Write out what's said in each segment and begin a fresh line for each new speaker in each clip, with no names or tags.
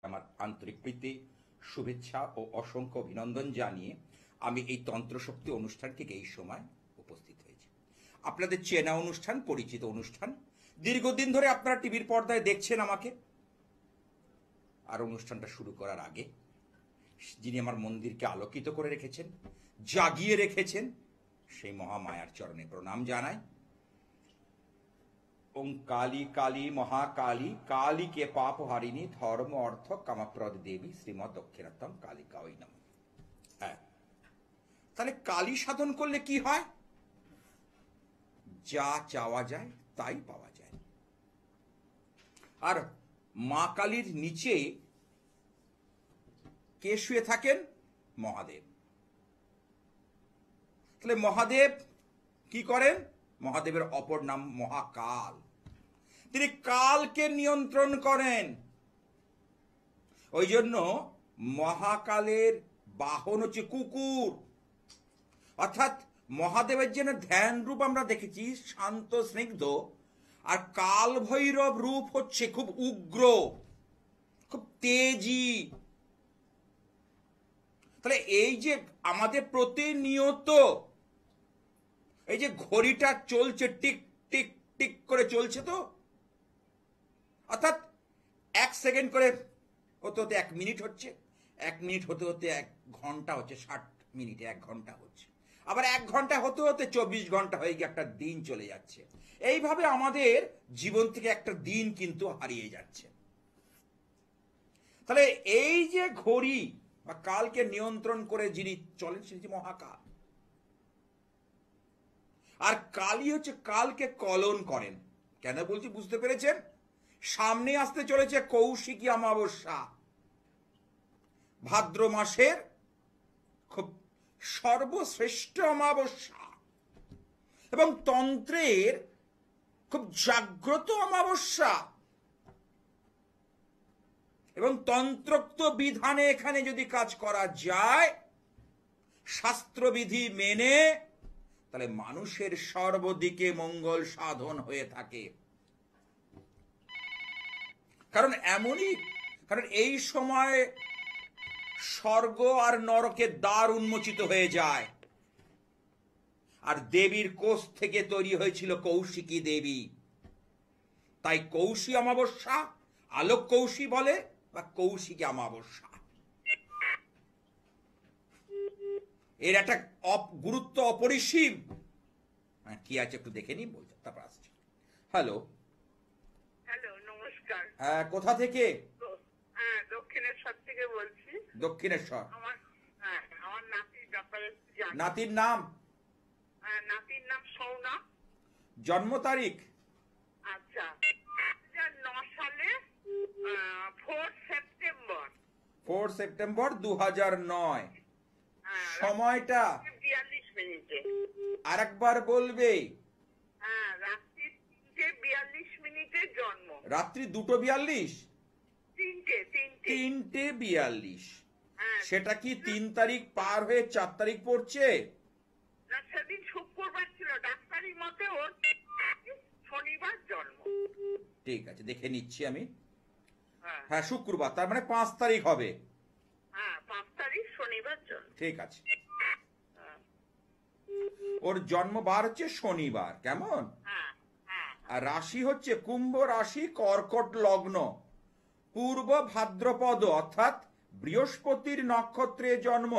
আমার আন্তরিক প্রীতি, শুভেচ্ছা ও অসংখ্য অভিনন্দন জানিয়ে আমি এই তন্ত্রশক্তি অনুষ্ঠান থেকে এই সময় উপস্থিত হয়েছি। আপনাদের চেনা অনুষ্ঠান, পরিচিত অনুষ্ঠান, দীর্ঘদিন ধরে আপনারা টিভির পর্দায় দেখছেন আমাকে। আর অনুষ্ঠানটা শুরু করার আগে যিনি আমার মন্দিরকে আলোকিত করে রেখেছেন, জাগিয়ে রেখেছেন, সেই মহামায়ার চরণে প্রণাম জানাই। ওং কালী কালী মহাকালী, কালী কে পাপ হারিণী, ধর্ম অর্থ কামপ্রদ দেবী, শ্রীমৎ দক্ষিণাত্তম কালিকা ওই নমঃ। হ্যাঁ, তাহলে কালী সাধন করলে কি হয়? যা চাওয়া যায় তাই পাওয়া যায়। আর মা কালীর নিচে কে শুয়ে থাকেন? মহাদেব। তাহলে মহাদেব কি করেন? মহাদেবের অপর নাম মহাকাল। তিনি কালকে নিয়ন্ত্রণ করেন। ওই জন্য মহাকালের বাহন হচ্ছে কুকুর। অর্থাৎ মহাদেবের যেন ধ্যান রূপ আমরা দেখেছি শান্ত স্নিগ্ধ, আর কাল ভৈরব রূপ হচ্ছে খুব উগ্র, খুব তেজি। তাহলে এই যে আমাদের প্রতিনিয়ত এই যে ঘড়িটা চলছে, টিক টিক টিক করে চলছে, তো অর্থাৎ 1 সেকেন্ড করে হতে হতে 1 মিনিট হচ্ছে, 1 মিনিট হতে হতে 1 ঘন্টা হচ্ছে, 60 মিনিটে 1 ঘন্টা হচ্ছে, আবার 1 ঘন্টা হতে হতে 24 ঘন্টা হয়ে গিয়ে একটা দিন চলে যাচ্ছে। এইভাবে আমাদের জীবন থেকে একটা দিন কিন্তু হারিয়ে যাচ্ছে। তাহলে এই যে ঘড়ি বা কালকে নিয়ন্ত্রণ করে যিনি চলেন তিনি মহাকাল। আর কালী হচ্ছে কালকে কলন করেন। কেন বলছি বুঝতে পেরেছেন? সামনে আসতে চলেছে কৌশিকী অমাবস্যা, ভাদ্র মাসের খুব সর্বশ্রেষ্ঠ অমাবস্যা এবং তন্ত্রের খুব জাগ্রত অমাবস্যা। এবং তন্ত্রোক্ত বিধানে এখানে যদি কাজ করা যায় শাস্ত্রবিধি মেনে, তাহলে মানুষের সর্বদিকে মঙ্গল সাধন হয়ে থাকে। কারণ এই সময় স্বর্গ আর নরকের দ্বার উন্মোচিত হয়ে যায়। আর দেবীর কোষ থেকে তৈরি হয়েছিল কৌশিকী দেবী। তাই কৌশী অমাবস্যা, আলোক কৌশী বলে, বা কৌশিকী অমাবস্যা। এর একটা গুরুত্ব অপরিসীম। কি আছে একটু দেখে নি, বলতে তারপর আসছি। হ্যালো
হ্যালো, নমস্কার।
হ্যাঁ, কোথা থেকে?
দক্ষিণেশ্বর থেকে বলছি।
দক্ষিণেশ্বর।
আমার নাতির ব্যাপারে জানি।
নাতির নাম?
নাতির নাম সৌনা।
জন্ম তারিখ?
আচ্ছা, 2009 সালে 4 সেপ্টেম্বর।
4 সেপ্টেম্বর 2009। সময়টা?
42 মিনিটে।
আরেকবার বলবে?
রাত্রি 3:42 মিনিটে জন্ম।
রাত্রি 2:42?
3:42।
সেটা কি 3 তারিখ পার হয়ে 4 তারিখ পড়ছে?
না, সেদিন শুক্রবার ছিল। ডাক্তারি মতে ওর শনিবার জন্ম।
ঠিক আছে, দেখে নিচ্ছি আমি। হ্যাঁ, শুক্রবার, তার মানে 5 তারিখ হবে।
5 তারিখ শনিবার জন্ম।
ঠিক আছে। ওর জন্মবার হচ্ছে শনিবার, কেমন? আর রাশি হচ্ছে কুম্ভ রাশি, কর্কট লগ্ন, পূর্ব ভাদ্রপদ, অর্থাৎ বৃহস্পতির নক্ষত্রে জন্ম।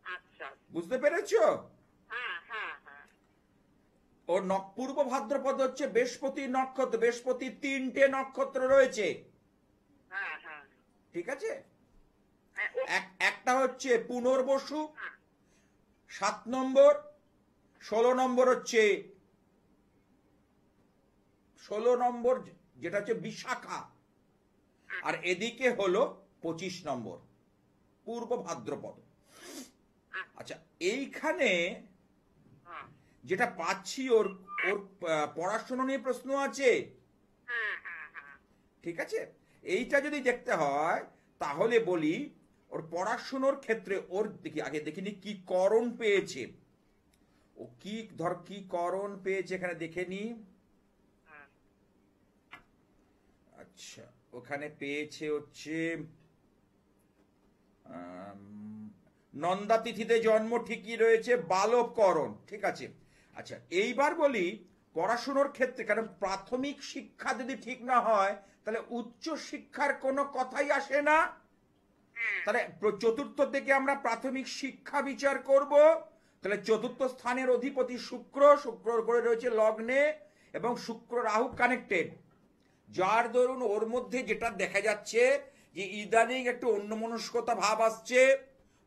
আচ্ছা,
বুঝতে পেরেছো? ওর পূর্ব ভাদ্রপদ হচ্ছে বৃহস্পতির নক্ষত্র। বৃহস্পতির 3টে নক্ষত্র রয়েছে, ঠিক আছে? একটা হচ্ছে পুনর্বসু, 7 নম্বর, 16 নম্বর হচ্ছে 16 নম্বর যেটা হচ্ছে বিশাখা, আর এদিকে হলো 25 নম্বর পূর্ব ভাদ্রপদ। আচ্ছা, এইখানে যেটা পাচ্ছি ওর পড়াশোনা নিয়ে প্রশ্ন আছে, ঠিক আছে? এইটা যদি দেখতে হয় তাহলে বলি ওর পড়াশোনার ক্ষেত্রে ওর আগে দেখিনি কি করণ পেয়েছে। ও কি করণ পেয়েছে এখানে দেখে নি। আচ্ছা, ওখানে পেয়েছে হচ্ছে নন্দা তিথিতে জন্ম ঠিকই রয়েছে, বালবকরণ ঠিক আছে। আচ্ছা এইবার বলি পড়াশুনোর ক্ষেত্রে, কারণ প্রাথমিক শিক্ষা যদি ঠিক না হয় তাহলে উচ্চ শিক্ষার কোনো কথাই আসে না। তাহলে চতুর্থ থেকে আমরা প্রাথমিক শিক্ষা বিচার করব। তাহলে চতুর্থ স্থানের অধিপতি শুক্র, শুক্র করে রয়েছে লগ্নে এবং শুক্র রাহু কানেক্টেড, যার দরুন ওর মধ্যে যেটা দেখা যাচ্ছে যে ইদানিং একটু অন্যমনস্কতা ভাব আসছে,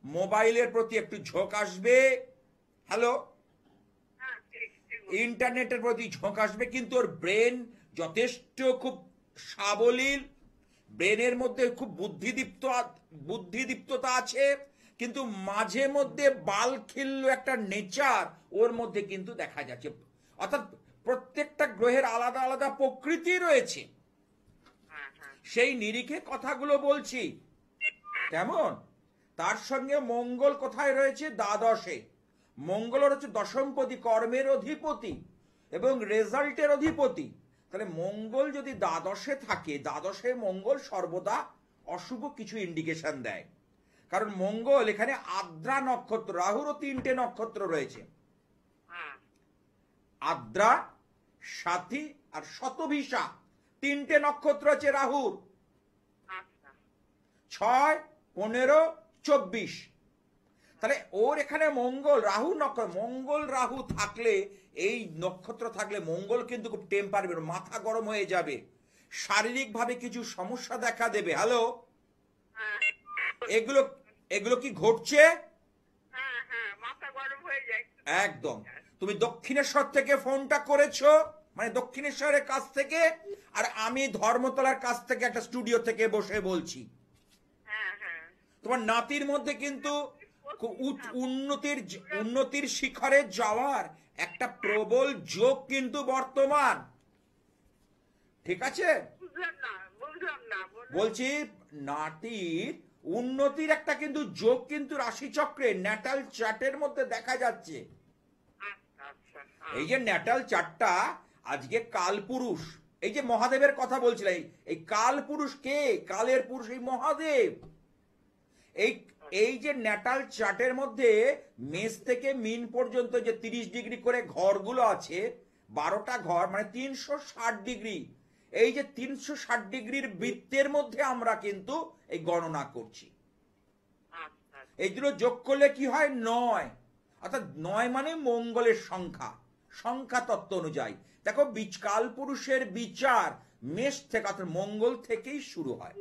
মোবাইলের প্রতি একটু ঝোঁক আসবে, হ্যালো, ইন্টারনেটের প্রতি ঝোঁক আসবে, কিন্তু ওর ব্রেন যথেষ্ট খুব সাবলীল, ব্রেনের মধ্যে খুব বুদ্ধিদীপ্ততা আছে, কিন্তু মাঝে মধ্যে বালখিল্য একটা নেচার ওর মধ্যে কিন্তু দেখা যাচ্ছে। অর্থাৎ প্রত্যেকটা গ্রহের আলাদা আলাদা প্রকৃতি রয়েছে, সেই নিরিখে কথাগুলো বলছি কেমন। তার সঙ্গে মঙ্গল কোথায় রয়েছে? দ্বাদশে। মঙ্গল হচ্ছে দশমপতি, কর্মের অধিপতি এবং রেজাল্টের অধিপতি। তাহলে মঙ্গল যদি দ্বাদশে থাকে, দ্বাদশে মঙ্গল সর্বদা অশুভ কিছু ইন্ডিকেশন দেয়, কারণ মঙ্গল এখানে আদ্রা নক্ষত্র, রাহুরও 3টে নক্ষত্র রয়েছে, আদ্রা, সাথী আর শতভিষা, 3টে নক্ষত্র আছে রাহুর, 6, 15, 24। তাহলে ওর এখানে মঙ্গল রাহু নক্ষত্র, মঙ্গল রাহু থাকলে, এই নক্ষত্র থাকলে মঙ্গল কিন্তু খুব টেম্পারেমেন্ট, মাথা গরম হয়ে যাবে, শারীরিকভাবে কিছু সমস্যা দেখা দেবে। হ্যালো, এগুলো এগুলো কি ঘটছে? একদম। তুমি দক্ষিণেশ্বর থেকে ফোনটা করেছো, মানে দক্ষিণেশ্বরের কাছ থেকে, আর আমি ধর্মতলার কাছ থেকে একটা স্টুডিও থেকে বসে বলছি। তোমার নাতির মধ্যে কিন্তু উন্নতির শিখরে যাওয়ার একটা প্রবল যোগ কিন্তু বর্তমান, ঠিক আছে? বলছি নাতির উন্নতির একটা কিন্তু যোগ কিন্তু রাশিচক্রে ন্যাটাল চার্টের মধ্যে দেখা যাচ্ছে। এই যে ন্যাটাল চার্টটা আজকে কালপুরুষ, এই যে মহাদেবের কথা বলছিলাম, এই কালপুরুষ কে? কালের পুরুষ এই মহাদেব। এই যে ন্যাটাল চার্টের মধ্যে মেষ থেকে মিন পর্যন্ত যে 30 ডিগ্রি করে ঘরগুলো আছে, 12টা ঘর মানে 360 ডিগ্রি, এই যে 360 ডিগ্রির বৃত্তের মধ্যে আমরা কিন্তু এই গণনা করছি। এইগুলো যোগ করলে কি হয়? 9। অর্থাৎ 9 মানে মঙ্গলের সংখ্যা, সংখ্যা তত্ত্ব অনুযায়ী দেখো কাল পুরুষের বিচার মেষ থেকে, অর্থাৎ মঙ্গল থেকেই শুরু হয়।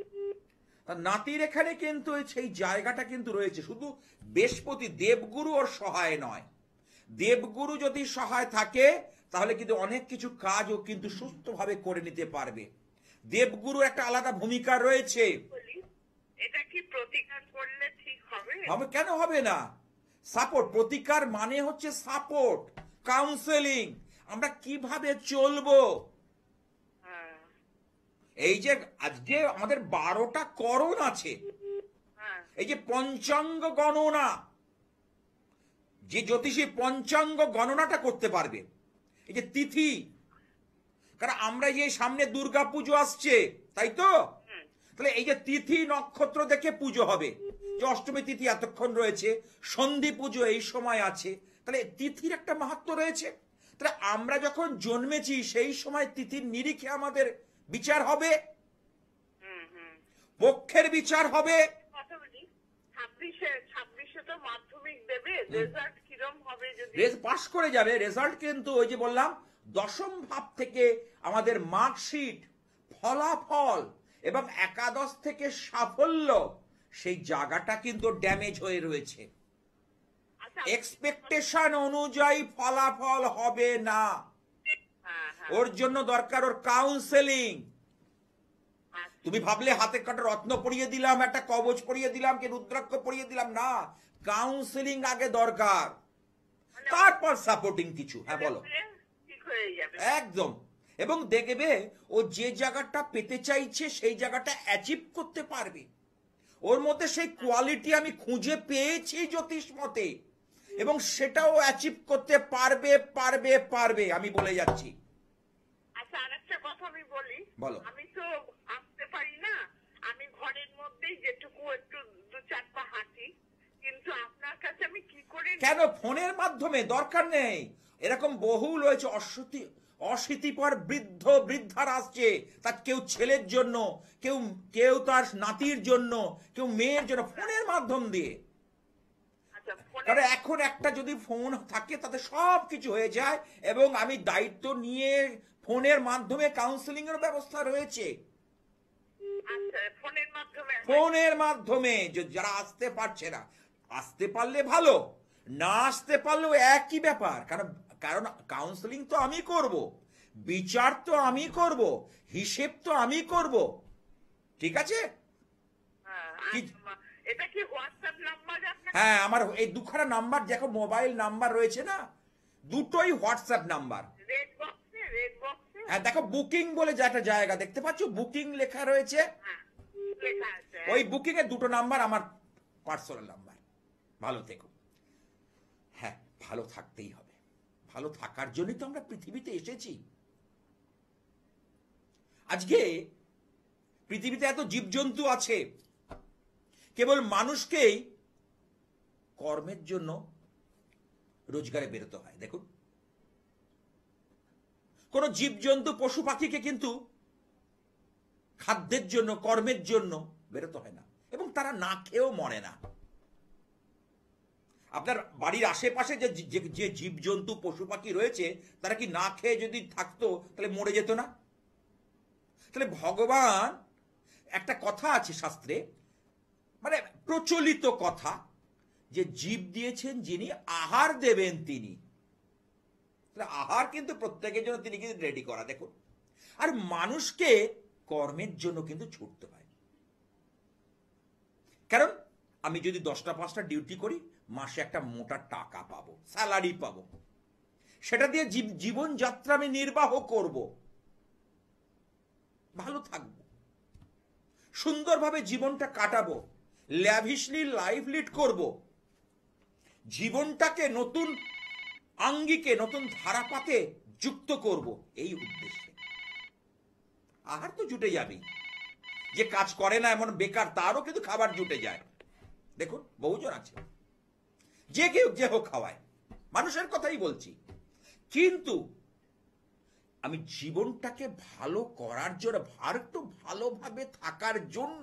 নাতির এখানে কিন্তু সেই জায়গাটা কিন্তু রয়েছে, শুধু বৃহস্পতি দেবগুরু ওর সহায় নয়, দেবগুরু যদি সহায় থাকে তাহলে কিন্তু অনেক কিছু কাজও কিন্তু সুস্থভাবে করে নিতে পারবে। দেবগুরু একটা আলাদা ভূমিকা রয়েছে।
এটা কি প্রতিকার করলে ঠিক হবে?
হবে, কেন হবে না? সাপোর্ট, প্রতিকার মানে হচ্ছে সাপোর্ট, কাউন্সেলিং, আমরা কিভাবে চলবো। এই যে আজকে আমাদের 12টা করণ আছে, এই যে পঞ্চাঙ্গ গণনা, যে জ্যোতিষী পঞ্চাঙ্গ গণনাটা করতে পারবে, এই যে তিথি, কারণ আমরা যে সামনে দুর্গা পুজো আসছে, তাই তো? তাহলে এই যে তিথি নক্ষত্র দেখে পুজো হবে, যে অষ্টমী তিথি এতক্ষণ রয়েছে, সন্ধি পুজো এই সময় আছে, তাহলে তিথির একটা মাহাত্ম্য রয়েছে। তাহলে আমরা যখন জন্মেছি সেই সময় তিথির নিরিখে আমাদের বিচার হবে, পক্ষের বিচার হবে।
26 তো মাধ্যমিক দেবে, রেজাল্ট কিরকম হবে? যদি
পাস করে যাবে, রেজাল্ট কিন্তু ওই যে বললাম দশম ভাব থেকে আমাদের মার্কশিট, ফলাফল এবং একাদশ থেকে সাফল্য, সেই জায়গাটা কিন্তু ড্যামেজ হয়ে রয়েছে। এক্সপেকটেশন অনুযায়ী ফলাফল হবে না, ওর জন্য দরকার ওর কাউন্সেলিং। তুমি ভাবলে হাতে কাটা রত্ন পরিয়ে দিলাম, একটা কবচ পরিয়ে দিলাম, কি রুদ্রাক্ষ পরিয়ে দিলাম, না, কাউন্সেলিং আগে দরকার, তারপর সাপোর্টিং কিছু। হ্যাঁ বলো। একদম। এবং দেখবে ও যে জায়গাটা পেতে চাইছে সেই জায়গাটা অ্যাচিভ করতে পারবে, ওর মধ্যে সেই কোয়ালিটি আমি খুঁজে পেয়েছি জ্যোতিষ মতে, এবং সেটাও অ্যাচিভ করতে পারবে পারবে পারবে, আমি বলে যাচ্ছি।
আচ্ছা, আরেকটা কথা আমি বলি।
বলো।
আমি তো আসতে পারি না। আমি ঘরের মধ্যেই যেটুকু একটু 2-4 পা হাঁটি, কিন্তু আপনার কাছে আমি কি করে
কেন ফোনের মাধ্যমে? দরকার নেই। এরকম বহু রয়েছে অশীতিপর বৃদ্ধার আসছে, তার কেউ ছেলের জন্য, কেউ কেউ তার নাতির জন্য, কেউ মেয়ের জন্য, ফোনের মাধ্যম দিয়ে।
আচ্ছা ফোনে
কারণ এখন একটা যদি ফোন থাকে তাতে সব কিছু হয়ে যায়, এবং আমি দায়িত্ব নিয়ে ফোনের মাধ্যমে কাউন্সেলিং এর ব্যবস্থা রয়েছে।
আচ্ছা ফোনের মাধ্যমে
ফোনের মাধ্যমে যারা আসতে পারছে না, আসতে পারলে ভালো, না আসতে পারলেও একই ব্যাপার। কারণ কারণ কাউন্সেলিং তো আমি করব, বিচার তো আমি করব, হিসেব তো আমি করব, ঠিক আছে?
হ্যাঁ,
কি-
এটা কি হোয়াটসঅ্যাপ নাম্বার আপনার?
হ্যাঁ, আমার এই দুখানা নাম্বার দেখো, মোবাইল নাম্বার রয়েছে না, দুটোই হোয়াটসঅ্যাপ নাম্বার।
রেড বক্সে
হ্যাঁ দেখো, বুকিং বলে যে একটা জায়গা দেখতে পাচ্ছ, বুকিং লেখা রয়েছে,
হ্যাঁ লেখা আছে।
ওই বুকিং এর দুটো নাম্বার আমার পার্সোনাল নাম্বার। ভালো থেকো। হ্যাঁ, ভালো থাকতেই হবে, ভালো থাকার জন্যই তো আমরা পৃথিবীতে এসেছি। আজকে পৃথিবীতে এত জীবজন্তু আছে, কেবল মানুষকেই কর্মের জন্য রোজগারে বেরোতে হয়। দেখুন, কোন জীবজন্তু পশু পাখিকে কিন্তু খাদ্যের জন্য, কর্মের জন্য বেরোতে হয় না, এবং তারা না খেয়েও মরে না। আপনার বাড়ির আশেপাশে যে জীবজন্তু পশু পাখি রয়েছে, তারা কি না খেয়ে যদি থাকতো তাহলে মরে যেত না? তাহলে ভগবান, একটা কথা আছে শাস্ত্রে, মানে প্রচলিত কথা, যে জীব দিয়েছেন যিনি, আহার দেবেন তিনি। আহার কিন্তু প্রত্যেকের জন্য তিনি কিন্তু রেডি করা। দেখুন, আর মানুষকে কর্মের জন্য কিন্তু ছুটতে হয়। কারণ আমি যদি 10টা-5টা ডিউটি করি, মাসে একটা মোটা টাকা পাবো, স্যালারি পাবো, সেটা দিয়ে জীবনযাত্রা আমি নির্বাহ করব, ভালো থাকবো, সুন্দরভাবে জীবনটা কাটাবো, ল্যাভিশলি লাইফ লিড করব, জীবনটাকে নতুন আঙ্গিকে, নতুন ধারাপাতে যুক্ত করব, এই উদ্দেশ্যে। আহার তো জুটে যাবেই। যে কাজ করে না এমন বেকার, তারও কিন্তু খাবার জুটে যায়। দেখুন, বহুজন আছে যে কেউ যে হোক খাওয়ায়, মানুষের কথাই বলছি। কিন্তু আমি জীবনটাকে ভালো করার জন্য, একটু ভালোভাবে থাকার জন্য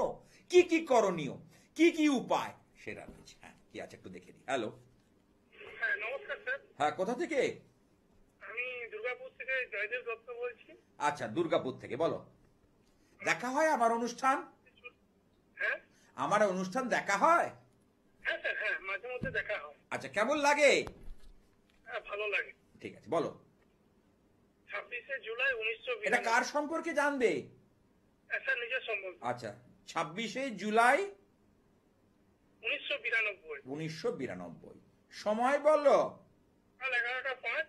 কি কি করণীয়, কি কি উপায়, সেটা রয়েছে। হ্যাঁ, কি আছে একটু দেখে নিই। হ্যালো,
হ্যাঁ নমস্কার স্যার,
হ্যাঁ, কোথা থেকে?
আমি দুর্গাপুর থেকে জয়দেব দত্ত বলছি।
আচ্ছা, দুর্গাপুর থেকে। বলো। দেখা হয় আমার অনুষ্ঠান?
হ্যাঁ
আমার অনুষ্ঠান দেখা হয়?
হ্যাঁ স্যার, হ্যাঁ মাঝে মধ্যে দেখা হয়।
আচ্ছা, কেমন লাগে?
হ্যাঁ ভালো লাগে।
ঠিক আছে, বলো।
26শে জুলাই
এটা
1992।
কার সম্পর্কে জানবে?
স্যার নিজের সম্বন্ধে।
আচ্ছা, 26শে জুলাই
1992।
1992। সময় বলো।
কাল 11টা 5।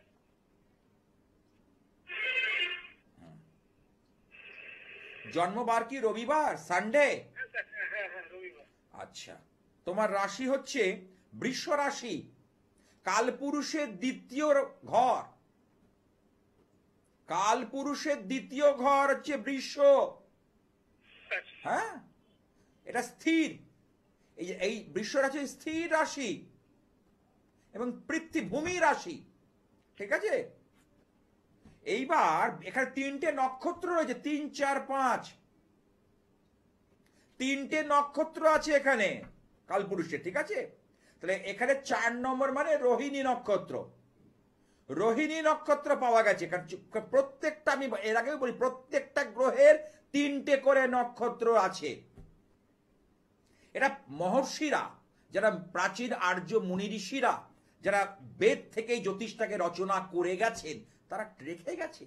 জন্মবার কি রবিবার, সানডে?
হ্যাঁ স্যার, হ্যাঁ হ্যাঁ হ্যাঁ রবিবার।
আচ্ছা, তোমার রাশি হচ্ছে বৃষ রাশি, কালপুরুষের দ্বিতীয় ঘর। কালপুরুষের দ্বিতীয় ঘর হচ্ছে বৃষ।
আচ্ছা
হ্যাঁ, এটা স্থির। এই বৃষ রাশি স্থির রাশি এবং পৃথিভূমি রাশি, ঠিক আছে? এইবার এখানে 3টে নক্ষত্র রয়েছে, 3, 4, 5, 3টে নক্ষত্র আছে এখানে কালপুরুষে, ঠিক আছে? তাহলে এখানে 4 নম্বর মানে রোহিণী নক্ষত্র। রোহিণী নক্ষত্র পাওয়া গেছে। প্রত্যেকটা, আমি এর আগেও বলি, প্রত্যেকটা গ্রহের 3টে করে নক্ষত্র আছে। এটা মহর্ষিরা, যারা প্রাচীন আর্য মুনি ঋষিরা, যারা বেদ থেকেই জ্যোতিষটাকে রচনা করে গেছেন, তারা রেখে গেছে।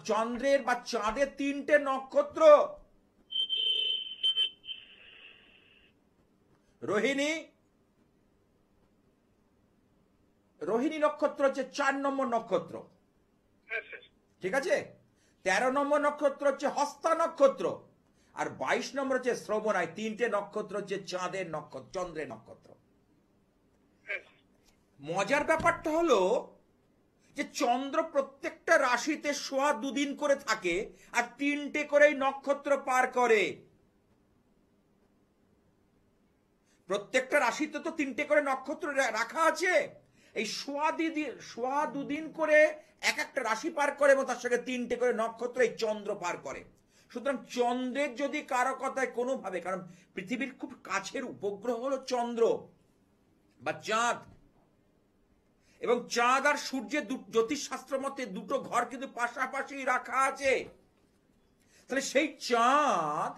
চন্দ্রের বা চাঁদের 3টে নক্ষত্র। রোহিণী নক্ষত্র হচ্ছে 4 নম্বর নক্ষত্র,
হ্যাঁ স্যার।
ঠিক আছে? 13 নম্বর নক্ষত্র হচ্ছে হস্তা নক্ষত্র, আর 22 নম্বর হচ্ছে শ্রবণ। 3টে নক্ষত্র হচ্ছে চাঁদের নক্ষত্র, চন্দ্রের নক্ষত্র।
হ্যাঁ
মজার ব্যাপারটা হলো যে চন্দ্র প্রত্যেকটা রাশিতে সোয়া দুদিন করে থাকে আর 3টে করেই নক্ষত্র পার করে। প্রত্যেকটা রাশিতে তো 3টে করে নক্ষত্র রাখা আছে। এই সোয়া দুদিন করে এক একটা রাশি পার করে এবং তার সঙ্গে 3টে করে নক্ষত্র এই চন্দ্র পার করে। সুতরাং চন্দ্রের যদি কারকতায় কোনোভাবে, কারণ পৃথিবীর খুব কাছের উপগ্রহ হলো চন্দ্র বা চাঁদ, এবং চাঁদ আর সূর্যের জ্যোতিষশাস্ত্র মতে দুটো ঘর কিন্তু পাশাপাশি রাখা আছে। তাহলে সেই চাঁদ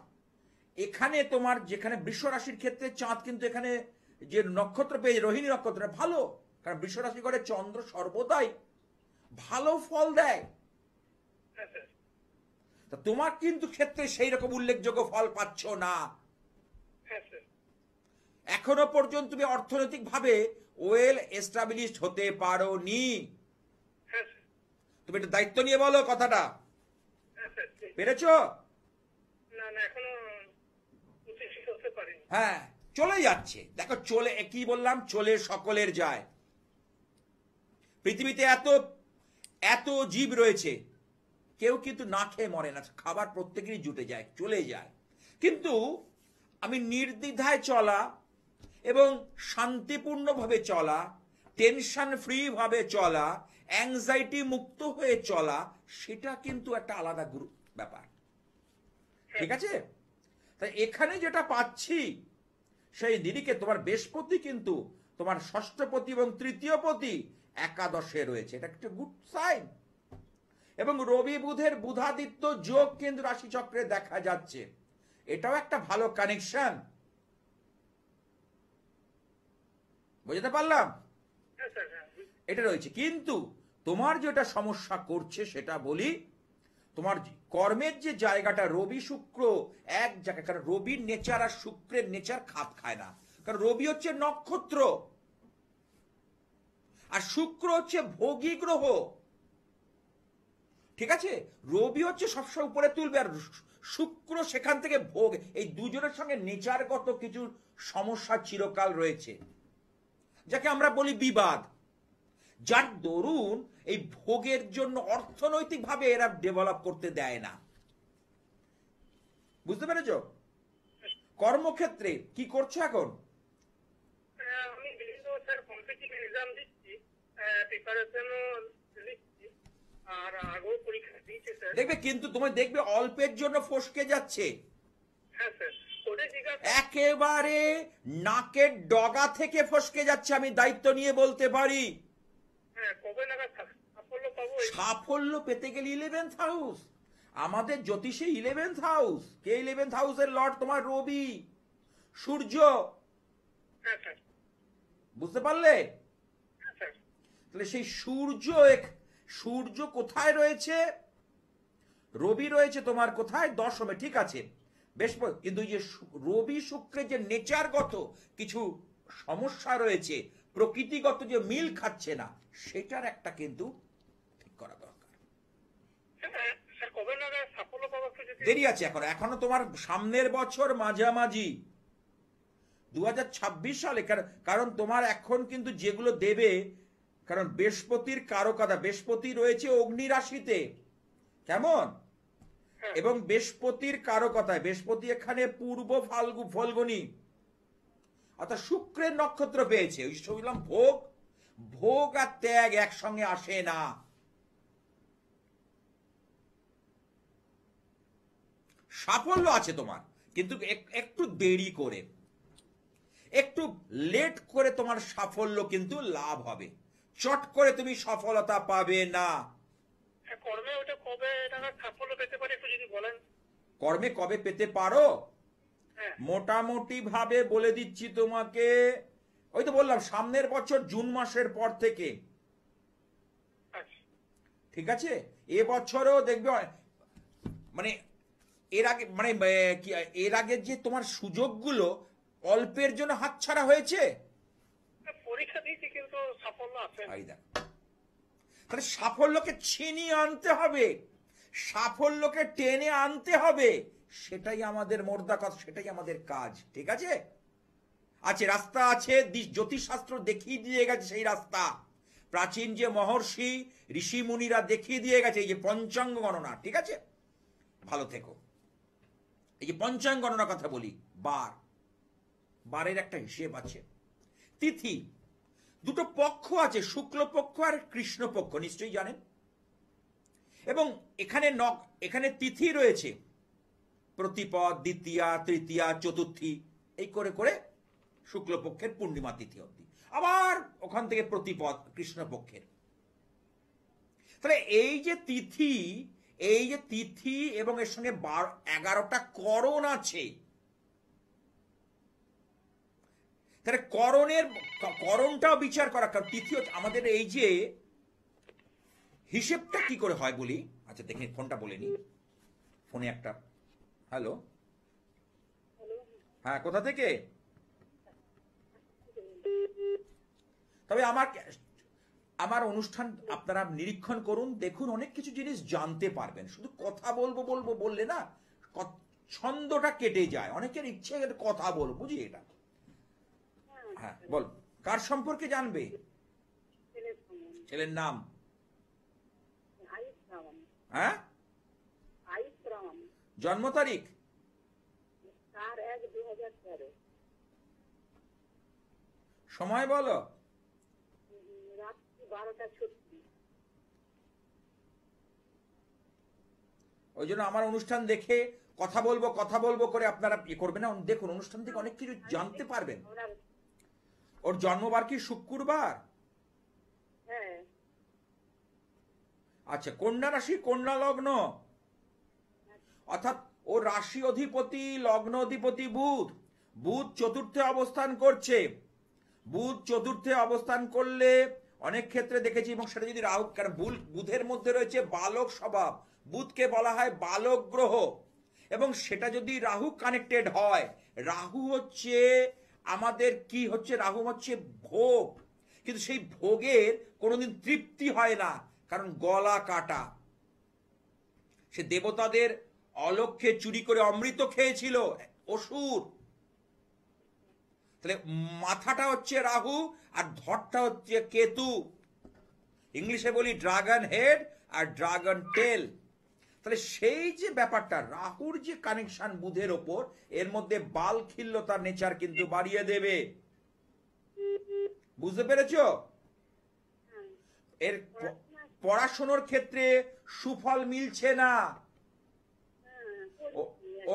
এখানে তোমার, যেখানে বৃষ রাশির ক্ষেত্রে চাঁদ কিন্তু এখানে যে নক্ষত্র পেয়ে রোহিণী নক্ষত্রটা ভালো, কারণ বৃষ রাশি করে চন্দ্র সর্বদাই ভালো ফল দেয়। তা তোমার কিন্তু ক্ষেত্রে সেই রকম উল্লেখযোগ্য ফল পাচ্ছ না। এখনো পর্যন্ত তুমি অর্থনৈতিক ভাবে ওয়েল এস্টাবলিশড হতে পারোনি। তুমি একটা দায়িত্ব নিয়ে বলো কথাটা, পেরেছো? হ্যাঁ, চলে যাচ্ছে। দেখো চলে, কি বললাম, চলে সকলের যায়। পৃথিবীতে এত এত জীব রয়েছে, কেউ কিন্তু না খেয়ে মরে না, খাবার প্রত্যেকেরই জুটে যায়, চলে যায়। কিন্তু আমি নির্দ্বিধায় চলা এবং শান্তিপূর্ণভাবে চলা, টেনশন ফ্রি ভাবে চলা, অ্যাংজাইটি মুক্ত হয়ে চলা, সেটা কিন্তু একটা আলাদা ব্যাপার। ঠিক আছে? তাই এখানে যেটা পাচ্ছি, সেই দিদিকে তোমার বৃহস্পতি কিন্তু তোমার ষষ্ঠপতি এবং তৃতীয়পতি একাদশে রয়েছে, এটা একটা গুড সাইন। এবং রবি বুধের বুধাদিত্য যোগ কিন্তু রাশিচক্রে দেখা যাচ্ছে, এটাও একটা ভালো কানেকশন। বুঝতে পারলাম? এটা রয়েছে। কিন্তু তোমার যেটা সমস্যা করছে সেটা বলি, তোমার কর্মের যে জায়গাটা, রবি শুক্র এক জায়গায়, কারণ রবির নেচার আর শুক্রের নেচার খাপ খায় না, কারণ রবি হচ্ছে নক্ষত্র আর শুক্র হচ্ছে ভোগী গ্রহ। ঠিক আছে? রবি হচ্ছে সবসময় উপরে তুলবে আর শুক্র সেখান থেকে ভোগ। এই দুজনের সঙ্গে নেচারগত কিছু সমস্যা চিরকাল রয়েছে, যাকে আমরা বলি বিবাদ, যার দরুন এই ভোগের জন্য অর্থনৈতিকভাবে এরা ডেভেলপ করতে দেয় না। বুঝতে পেরেছ? কর্মক্ষেত্রে কি করছো এখন?
আমি বিভিন্ন স্যার কম্পিটিটিভ এক্সাম দিচ্ছি, প্রিপারেশনও নিচ্ছি, আর আগেও পরীক্ষা দিয়েছি স্যার।
দেখবে কিন্তু তুমি দেখবে অল্পের জন্য ফসকে যাচ্ছে।
হ্যাঁ স্যার, ওটা জিজ্ঞাসা
একেবারে নাকের ডগা থেকে ফসকে যাচ্ছে, আমি দায়িত্ব নিয়ে বলতে পারি।
কবে নাগাদ সাফল্য পাবো?
সাফল্য পেতে গেলে 11th হাউস, আমাদের জ্যোতিষে 11th হাউস। কে 11th হাউসের লর্ড? তোমার রবি, সূর্য।
হ্যাঁ স্যার।
বুঝতে পারলে?
হ্যাঁ স্যার।
তাহলে সেই সূর্য কোথায় রয়েছে? রবি রয়েছে তোমার কোথায়? দশমে। ঠিক আছে, বেশ। কিন্তু যে রবি শুক্রের যে নেচারগত কিছু সমস্যা রয়েছে, প্রকৃতিগত যে মিল খাচ্ছে না, সেটার একটা কিন্তু ঠিক করা দরকার।
স্যার কবে নাগাদ সাফল্য পাবো?
দেরি আছে এখনো তোমার সামনের বছর মাঝামাঝি 2026 সালে। কারণ তোমার এখন কিন্তু যেগুলো দেবে, কারণ বৃহস্পতির কারকতা, বৃহস্পতি রয়েছে অগ্নি রাশিতে, কেমন? এবং বৃহস্পতির কারকতায়, বৃহস্পতি এখানে পূর্ব ফল্গুনী, অর্থাৎ শুক্রের নক্ষত্র পেয়েছে। ওই বললাম ভোগ আর ত্যাগ একসঙ্গে আসে না। সাফল্য আছে তোমার, কিন্তু একটু দেরি করে, একটু লেট করে তোমার সাফল্য কিন্তু লাভ হবে, চট করে তুমি সফলতা পাবে না।
কর্মে ওটা কবে নাগাদ সাফল্য পেতে পারি একটু যদি বলেন।
কর্মে কবে পেতে পারো? মোটামুটি ভাবে বলে দিচ্ছি তোমাকে, ওই তো বললাম সামনের বছর জুন মাসের পর থেকে। ঠিক আছে? এবছরও দেখবে, মানে এর আগে যে তোমার সুযোগগুলো অল্পের জন্য হাতছাড়া হয়েছে।
পরীক্ষা দিয়েছি কিন্তু সাফল্য আসেনি।
তাহলে সাফল্যকে ছিনিয়ে আনতে হবে, সাফল্যকে টেনে আনতে হবে, সেটাই আমাদের মোদ্দা কথা, সেটাই আমাদের কাজ। ঠিক আছে? রাস্তা আছে, জ্যোতিষশাস্ত্র দেখিয়ে দিয়ে গেছে সেই রাস্তা। প্রাচীন যে মহর্ষি ঋষি মুনিরা দেখিয়ে দিয়ে গেছে এই যে পঞ্চাঙ্গ গণনা, ঠিক আছে? ভালো থেকো। এই যে পঞ্চাঙ্গ গণনার কথা বলি, বারের একটা হিসেব আছে। তিথি, দুটো পক্ষ আছে, শুক্লপক্ষ আর কৃষ্ণপক্ষ, নিশ্চয়ই জানেন। এবং এখানে তিথি রয়েছে প্রতিপদ, দ্বিতীয়া, তৃতীয়া, চতুর্থী, এই করে করে শুক্লপক্ষের পূর্ণিমা তিথি অবধি, আবার ওখান থেকে প্রতিপদ কৃষ্ণপক্ষের। তাহলে এই যে তিথি এবং এর সঙ্গে 11টা করণ আছে। তাহলে করণটাও বিচার করা, কারণ তিথি আমাদের এই যে হিসেবটা কি করে হয় বলি। আচ্ছা দেখে ফোনটা বলে নি, ফোনে একটা, হ্যালো, হ্যাঁ কোথা থেকে? তবে আমার অনুষ্ঠান আপনারা নিরীক্ষণ করুন, দেখুন, অনেক কিছু জিনিস জানতে পারবেন। শুধু কথা বলবো বললে না, ছন্দটা কেটে যায়। অনেকের ইচ্ছে কথা বলবো, বুঝি এটা। হ্যাঁ বল, কার সম্পর্কে জানবে? ছেলের নাম? হ্যাঁ, জন্ম তারিখ? সময় বলো। ওই জন্য আমার অনুষ্ঠান দেখে কথা বলবো করে আপনারা ইয়ে করবেন না। দেখুন, অনুষ্ঠান থেকে অনেক কিছু জানতে পারবেন। ওর জন্মবার কি শুক্রবার? আচ্ছা, কন্যা রাশি, কন্যা লগ্ন, অর্থাৎ ওর রাশি অধিপতি, লগ্ন অধিপতি বুধ। বুধ চতুর্থে অবস্থান করছে। বুধ চতুর্থে অবস্থান করলে অনেক ক্ষেত্রে দেখেছি, এবং সেটা যদি রাহু, কারণ বুধের মধ্যে রয়েছে বালক স্বভাব, বুধকে বলা হয় বালক গ্রহ, এবং সেটা যদি রাহু কানেক্টেড হয়, রাহু হচ্ছে আমাদের কি হচ্ছে, রাহু হচ্ছে ভোগ, কিন্তু সেই ভোগের কোনোদিন তৃপ্তি হয় না, কারণ গলা কাটা। সে দেবতাদের অলক্ষ্যে চুরি করে অমৃত খেয়েছিল, অসুর। তাহলে মাথাটা হচ্ছে রাহু আর ধরটা হচ্ছে কেতু। ইংলিশে বলি ড্রাগন হেড আর ড্রাগন টেল। তাহলে সেই যে ব্যাপারটা, রাহুর যে কানেকশন বুধের ওপর, এর মধ্যে বালখিল্যতার নেচার কিন্তু বাড়িয়ে দেবে। বুঝতে পেরেছো? এর পড়াশোনার ক্ষেত্রে সুফল মিলছে না,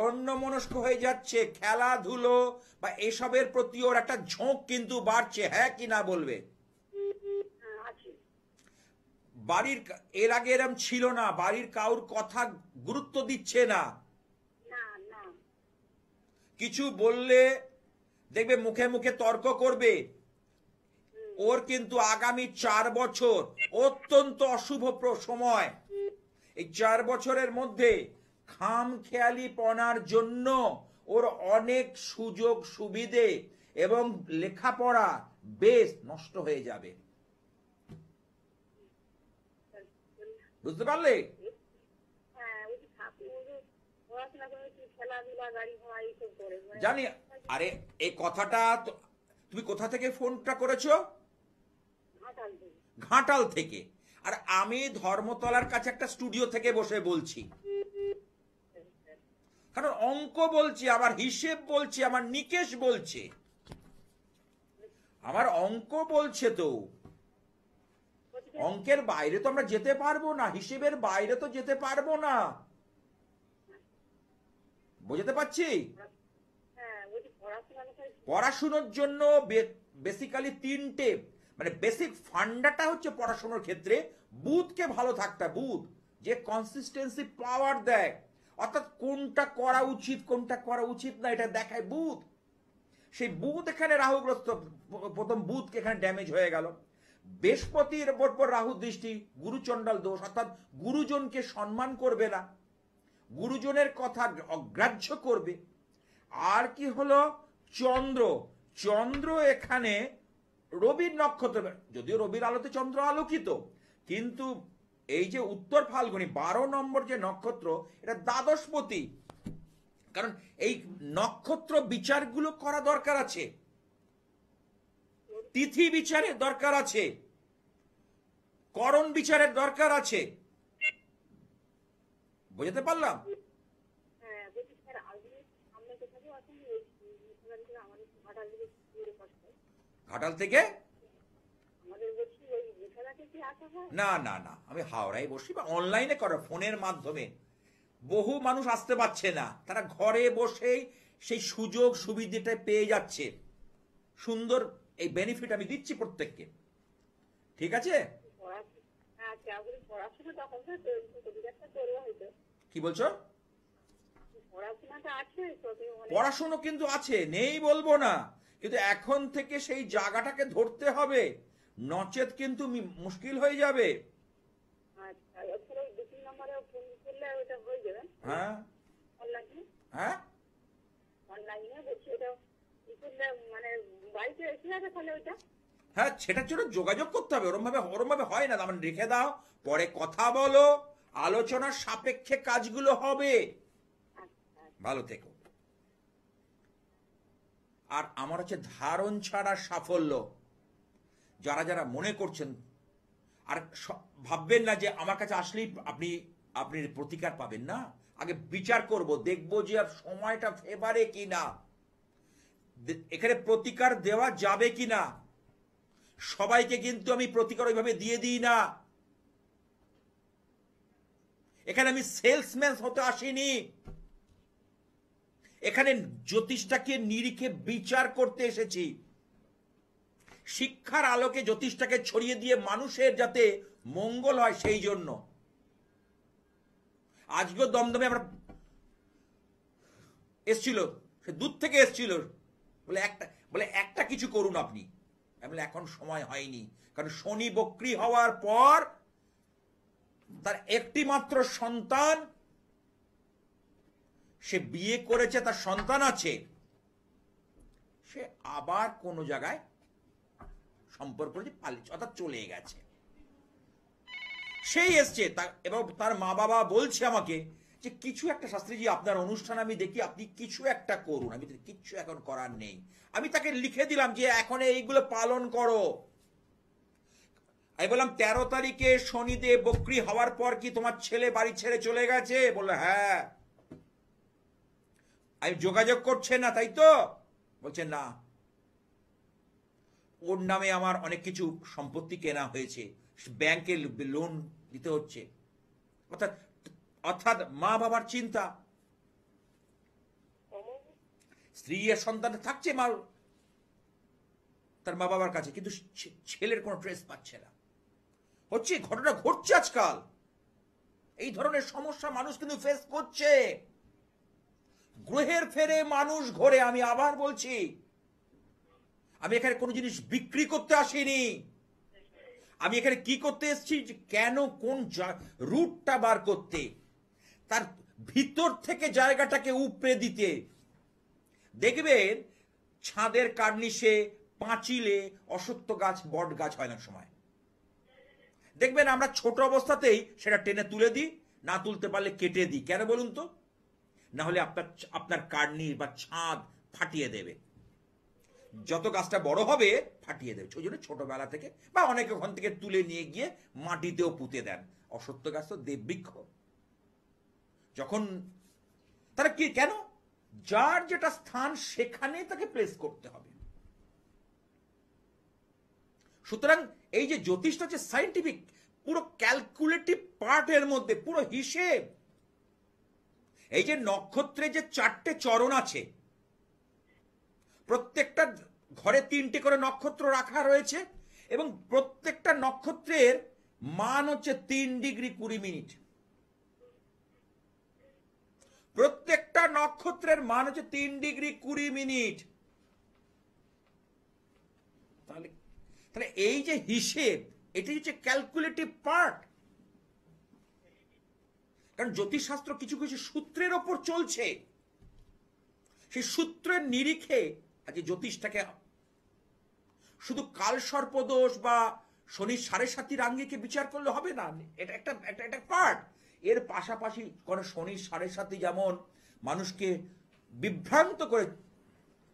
অন্যমনস্ক হয়ে যাচ্ছে। খেলাধুলো বা এসবের প্রতি ওর একটা ঝোঁক কিন্তু বাড়ছে, হ্যাঁ কি না বলবে? বাড়ির এর আগে এরম ছিল না, বাড়ির কাউর কথা গুরুত্ব দিচ্ছে না। কিছু বললে দেখবে মুখে মুখে তর্ক করবে। ওর কিন্তু আগামী 4 বছর অত্যন্ত অশুভ সময়। এই 4 বছরের মধ্যে খামখেয়ালি পনার জন্য ওর অনেক সুযোগ সুবিধে এবং লেখাপড়া বেশ নষ্ট হয়ে যাবে। বুঝতে পারলে? জানি। আরে এই কথাটা তুমি কোথা থেকে ফোনটা করেছো? ঘাটাল থেকে। আর আমি ধর্মতলার কাছে একটা স্টুডিও থেকে বসে বলছি, কারণ অঙ্ক বলছি, আমার হিসেব বলছি, আমার নিকেশ বলছে, আমার অঙ্ক বলছে। তো অঙ্কের বাইরে তো আমরা যেতে পারবো না, হিসেবের বাইরে তো যেতে পারবো না। বুঝতে পারছি? পড়াশোনার জন্য বেসিক্যালি 3টে, মানে বেসিক ফান্ডাটা হচ্ছে পড়াশোনার ক্ষেত্রে বুধকে ভালো থাকতে। বুধ যে কনসিস্টেন্সি পাওয়ার দেয়, অর্থাৎ কোনটা করা উচিত কোনটা করা উচিত না এটা দেখায় বুধ। সেই বুধ এখানে রাহুগ্রস্ত, প্রথম বুধকে এখানে ড্যামেজ হয়ে গেল। বৃহস্পতির ওপর রাহু দৃষ্টি, গুরুচণ্ডাল দোষ, অর্থাৎ গুরুজনকে সম্মান করবে না, গুরুজনের কথা অগ্রাহ্য করবে। আর কি হলো, চন্দ্র এখানে রবির নক্ষত্র, যদিও রবির আলোতে চন্দ্র আলোকিত, কিন্তু এই যে উত্তর ফাল্গুনী 12 নম্বর যে নক্ষত্র, এটা দ্বাদশপতি। কারণ এই নক্ষত্র বিচারগুলো করা দরকার আছে, তিথি বিচারে দরকার আছে। করণ বিচারের দরকার আছে। বুঝতে পারলাম?
হ্যাঁ বলছি স্যার আজকে সামনে কোথাও আছেন ওই মিশনারি থেকে আমাদের ঘাটাল থেকে দূরে কষ্ট
ঘাটাল থেকে?
আমাদের বলছি ওই মিশনারি কি আসা হয়?
না না না, আমি হাওড়ায় বসি বা অনলাইনে করো ফোনের মাধ্যমে। বহু মানুষ আসতে পারছে না, তারা ঘরে বসেই সেই সুযোগ সুবিধাটা পেয়ে যাচ্ছে। সুন্দর এই বেনিফিট আমি দিচ্ছি প্রত্যেককে। ঠিক আছে?
হ্যাঁ পড়াশোনা তখন তো কবিতাটা করবো হয়তো।
কি বলছো?
পড়াশোনাটা আছে তবে
পড়াশুনো কিন্তু আছে, নেই বলবো না, কিন্তু এখন থেকে সেই জায়গাটাকে ধরতে হবে, নচেত কিন্তু মুশকিল হয়ে যাবে।
আচ্ছা ওখানে ওই 2-3 নম্বরে ফোন করলে ওটা হয়ে যাবে
হ্যাঁ
অনলাইনে?
হ্যাঁ,
অনলাইনে বলছি ওটা করলে মানে বাড়িতে এসে যাবে তাহলে ওইটা?
হ্যাঁ সেটার জন্য যোগাযোগ করতে হবে। ওরম ভাবে হয় না, মানে রেখে দাও, পরে কথা বলো, আলোচনার সাপেক্ষে কাজগুলো হবে।
আচ্ছা
ভালো থেকো। আর আমার হচ্ছে ধারণ ছাড়া সাফল্য। যারা যারা মনে করছেন, আর ভাববেন না যে আমার কাছে আসলেই আপনি আপনি প্রতিকার পাবেন না। আগে বিচার করব, দেখব যে আর সময়টা ফেভারে কিনা, এখানে প্রতিকার দেওয়া যাবে কিনা। সবাইকে কিন্তু আমি প্রতিকার ওইভাবে দিয়ে দিই না। এখানে আমি সেলসম্যান হতে আসিনি, এখানে জ্যোতিষটাকে নিরিখে বিচার করতে এসেছি। শিক্ষার আলোকে জ্যোতিষটাকে ছড়িয়ে দিয়ে মানুষের যাতে মঙ্গল হয় সেই জন্য। আজকেও দমদমে আমরা এসছিল, সে দূর থেকে এসছিল, বলে একটা কিছু করুন আপনি। আমি বলে এখন সময় হয়নি, কারণ শনি বক্রী হওয়ার পর তার একটি মাত্র সন্তান, সে বিয়ে করেছে, তার সন্তান আছে, সে আবার কোন জায়গায় সম্পর্ক পালিয়েছে, অর্থাৎ চলে গেছে। সেই এসছে এবং তার মা বাবা বলছে আমাকে যে কিছু একটা, শাস্ত্রীজি আপনার অনুষ্ঠান আমি দেখি, আপনি কিছু একটা করুন। আমি কিচ্ছু এখন করার নেই। আমি তাকে লিখে দিলাম যে এখন এইগুলো পালন করো। আমি বললাম 13 তারিখে শনিদেব বক্রী হওয়ার পর কি তোমার ছেলে বাড়ি ছেড়ে চলে গেছে? বললো হ্যাঁ। আমি যোগাযোগ করছে না তাই তো? বলছে না, ওর নামে আমার অনেক কিছু সম্পত্তি কেনা হয়েছে, ব্যাংকে লোন দিতে হচ্ছে। অর্থাৎ অর্থাৎ মা বাবার চিন্তা, স্ত্রী আর সন্তান থাকছে মা তার মা বাবার কাছে, কিন্তু ছেলের কোনো ট্রেস পাচ্ছে না। হচ্ছে ঘটনা ঘটছে আজকাল, এই ধরনের সমস্যা মানুষ কিন্তু ফেস করছে। গ্রহের ফেরে মানুষ ঘোরে। আমি আবার বলছি, আমি এখানে কোনো জিনিস বিক্রি করতে আসিনি। আমি এখানে কি করতে এসেছি, কেন কোন রুটটা বার করতে, তার ভিতর থেকে জায়গাটাকে উপড়ে দিতে। দেখবেন ছাদের কার্নিশে, পাঁচিলে অশ্বত্থ গাছ, বট গাছ হয় না সময়। দেখবেন আমরা ছোট অবস্থাতেই সেটা টেনে তুলে দিই, না তুলতে পারলে কেটে দিই। কেন বলুন তো? না হলে আপনার কার্নিশ বা ছাদ ফাটিয়ে দেবে। যত গাছটা বড় হবে ফাটিয়ে দেবে। ওই জন্য ছোটবেলা থেকে বা অনেকে ওখান থেকে তুলে নিয়ে গিয়ে মাটিতেও পুঁতে দেন। অশ্বত্থ গাছ তো দেববৃক্ষ। যখন তারা কি, কেন, যার যেটা স্থান সেখানে তাকে প্লেস করতে হবে। সুতরাং এই যে জ্যোতিষটা হচ্ছে সাইন্টিফিক, পুরো ক্যালকুলেটিভ পার্টের মধ্যে পুরো হিসেব। এই যে নক্ষত্রে যে 4টে চরণ আছে, প্রত্যেকটা ঘরে 3টে করে নক্ষত্র রাখা রয়েছে, এবং প্রত্যেকটা নক্ষত্রের মান হচ্ছে 3 ডিগ্রি 20 মিনিট। প্রত্যেকটা নক্ষত্রের মান হচ্ছে 3 ডিগ্রি 20 মিনিট। তাহলে এই যে হিসেব, এটি হচ্ছে ক্যালকুলেটিভ পার্ট। কারণ জ্যোতিষশাস্ত্র কিছু কিছু সূত্রের ওপর চলছে। সেই সূত্রের নিরিখে আজকে জ্যোতিষটাকে শুধু কাল সর্পদোষ বা শনি 7.5 আঙ্গিকে বিচার করলে হবে না। এটা একটা পার্ট। এর পাশাপাশি করে শনি 7.5 যেমন মানুষকে বিভ্রান্ত করে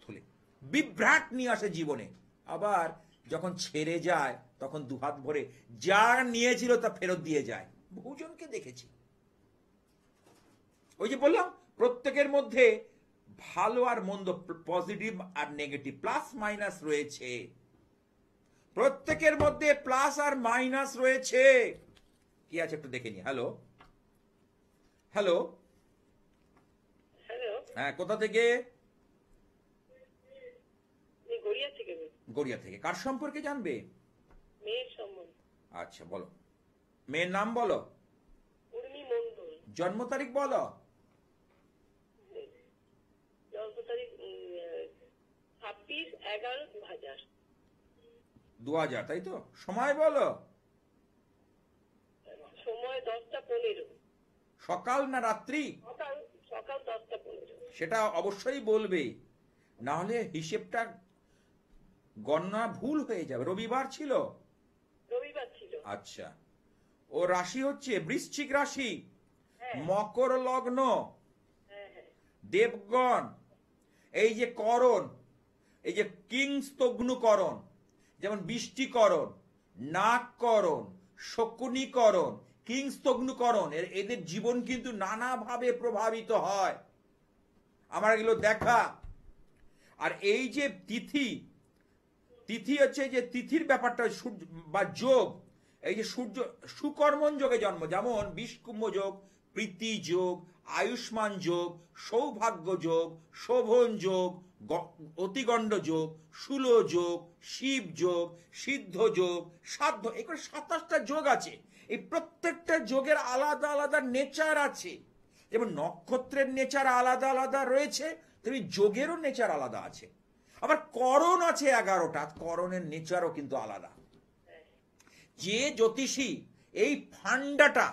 তোলে, বিভ্রাট নিয়ে আসে জীবনে, আবার যখন ছেড়ে যায় তখন দুহাত ভরে যা নিয়েছিল তা ফেরত দিয়ে যায়। বহুজনকে দেখেছি। ওই যে বললাম, প্রত্যেকের মধ্যে ভালো আর মন্দ, পজিটিভ আর নেগেটিভ, প্লাস মাইনাস রয়েছে। প্রত্যেকের মধ্যে প্লাস আর মাইনাস রয়েছে। কি আছে একটু দেখে নি। হ্যালো হ্যালো,
হ্যালো,
হ্যাঁ, কোথা থেকে?
আমি গড়িয়া থেকে বলছি।
গড়িয়া থেকে। কার সম্পর্কে জানবে?
মেয়ের সম্বন্ধে।
আচ্ছা বলো, মেয়ের নাম বলো,
উর্মি মন্ডল।
জন্ম তারিখ বলো।
জন্ম তারিখ 26/11/2000।
2000, তাই তো? সময় বলো।
সময় 10টা 15।
সকাল না রাত্রি?
সকাল সকাল 10টা 15।
সেটা অবশ্যই বলবে, না হলে হিসেবটা গণনা ভুল হয়ে যাবে। রবিবার ছিল?
রবিবার ছিল।
আচ্ছা, ও রাশি হচ্ছে বৃশ্চিক রাশি,
হ্যাঁ।
মকর লগ্ন,
হ্যাঁ হ্যাঁ
দেবগণ, এই যে করণ, এই যে কিংস্তগ্নুকরণ, যেমন বৃষ্টিকরণ, নাগকরণ, শকুনিকরণ, কিংস্তগ্নুকরণ, এদের জীবন কিন্তু নানাভাবে প্রভাবিত হয়। আমার এগুলো দেখা। আর এই যে তিথি, তিথি হচ্ছে যে তিথির ব্যাপারটা সূর্য বা যোগ, এই যে সূর্য সুকর্মণ যোগে জন্ম, যেমন বিষকুম্ভ যোগ, প্রীতি যোগ, আয়ুষ্মান যোগ, সৌভাগ্য যোগ, শোভন যোগ, অতিগণ্ড যোগ, শূল যোগ, শিব যোগ, সিদ্ধ যোগ, সাধ্য, এই করে 27টা যোগ আছে। এই প্রত্যেকটা যোগের আলাদা আলাদা নেচার আছে। যেমন নক্ষত্রের নেচার আলাদা আলাদা রয়েছে, তেমনি যোগেরও নেচার আলাদা আছে। আবার করণ আছে 11টা, করণের নেচারও কিন্তু আলাদা। যে জ্যোতিষী এই ফান্ডাটা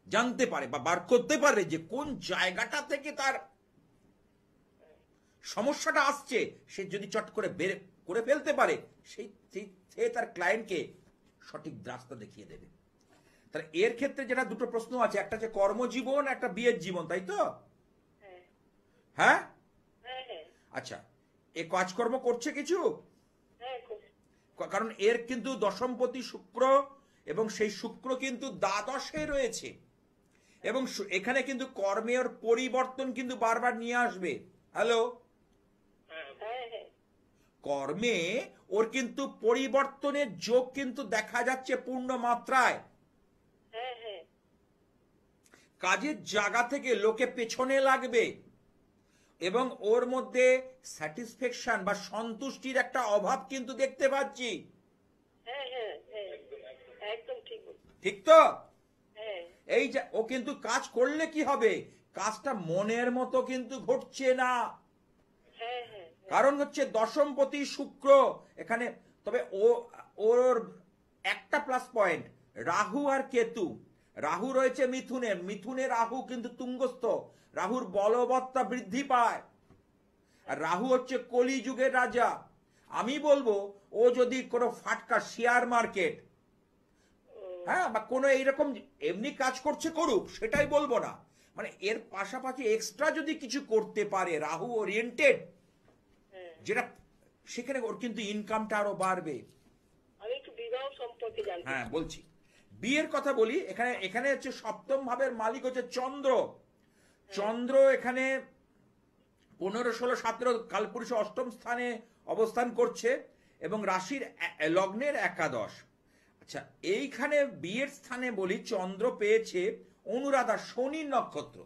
জানতে পারে বা বার করতে পারে যে কোন জায়গাটা থেকে তার সমস্যাটা আসছে, সে যদি চট করে বের করে ফেলতে পারে, সে তার ক্লায়েন্টকে সঠিক রাস্তা দেখিয়ে দেবে। তাহলে এর ক্ষেত্রে যেটা দুটো প্রশ্ন আছে, একটা হচ্ছে কর্মজীবন, একটা বিয়ের জীবন, তাই তো?
হ্যাঁ
হ্যাঁ,
হ্যাঁ হ্যাঁ
আচ্ছা, এ কাজকর্ম করছে কিছু?
হ্যাঁ
কারণ এর কিন্তু দশমপতি শুক্র, এবং সেই শুক্র কিন্তু দ্বাদশে রয়েছে, এবং এখানে কিন্তু কর্মের পরিবর্তন কিন্তু বারবার নিয়ে আসবে। হ্যালো,
হ্যাঁ হ্যাঁ
কর্মে ওর কিন্তু পরিবর্তনের যোগ কিন্তু দেখা যাচ্ছে পূর্ণ মাত্রায়।
হ্যাঁ হ্যাঁ
কাজের জায়গা থেকে লোকে পেছনে লাগবে, এবং ওর মধ্যে স্যাটিসফ্যাকশন বা সন্তুষ্টির একটা অভাব কিন্তু দেখতে পাচ্ছি।
হ্যাঁ হ্যাঁ হ্যাঁ একদম ঠিক বলছেন।
ঠিক তো?
হ্যাঁ
এই যে ও কিন্তু কাজ করলে কি হবে, কাজটা মনের মতো কিন্তু ঘটছে না।
হ্যাঁ হ্যাঁ
কারণ হচ্ছে দশমপতি শুক্র এখানে। তবে ওর একটা প্লাস পয়েন্ট, রাহু আর কেতু। রাহু রয়েছে মিথুনে, মিথুনে রাহু কিন্তু তুঙ্গস্থ, রাহুর বলবত্তা বৃদ্ধি পায়। আর রাহু হচ্ছে কলিযুগের রাজা। আমি বলবো ও যদি কোনো ফাটকা শেয়ার মার্কেট, হ্যাঁ, বা কোনো এইরকম এমনি কাজ করছে করুক, সেটাই বলবো না, মানে এর পাশাপাশি এক্সট্রা যদি কিছু করতে পারে রাহু ওরিয়েন্টেড, যেটা সেখানে ওর কিন্তু ইনকামটা আরো বাড়বে।
আমি একটু বিবাহ সম্পর্কে জানতে
হ্যাঁ বলছি, বিয়ের কথা বলি। এখানে এখানে হচ্ছে সপ্তম ভাবের মালিক হচ্ছে চন্দ্র। চন্দ্র এখানে 15, 16, 17 কালপুরুষ অষ্টম স্থানে অবস্থান করছে, এবং রাশির লগ্নের একাদশ। আচ্ছা, এইখানে বিয়ের স্থানে বলি, চন্দ্র পেয়েছে অনুরাধা, শনির নক্ষত্র।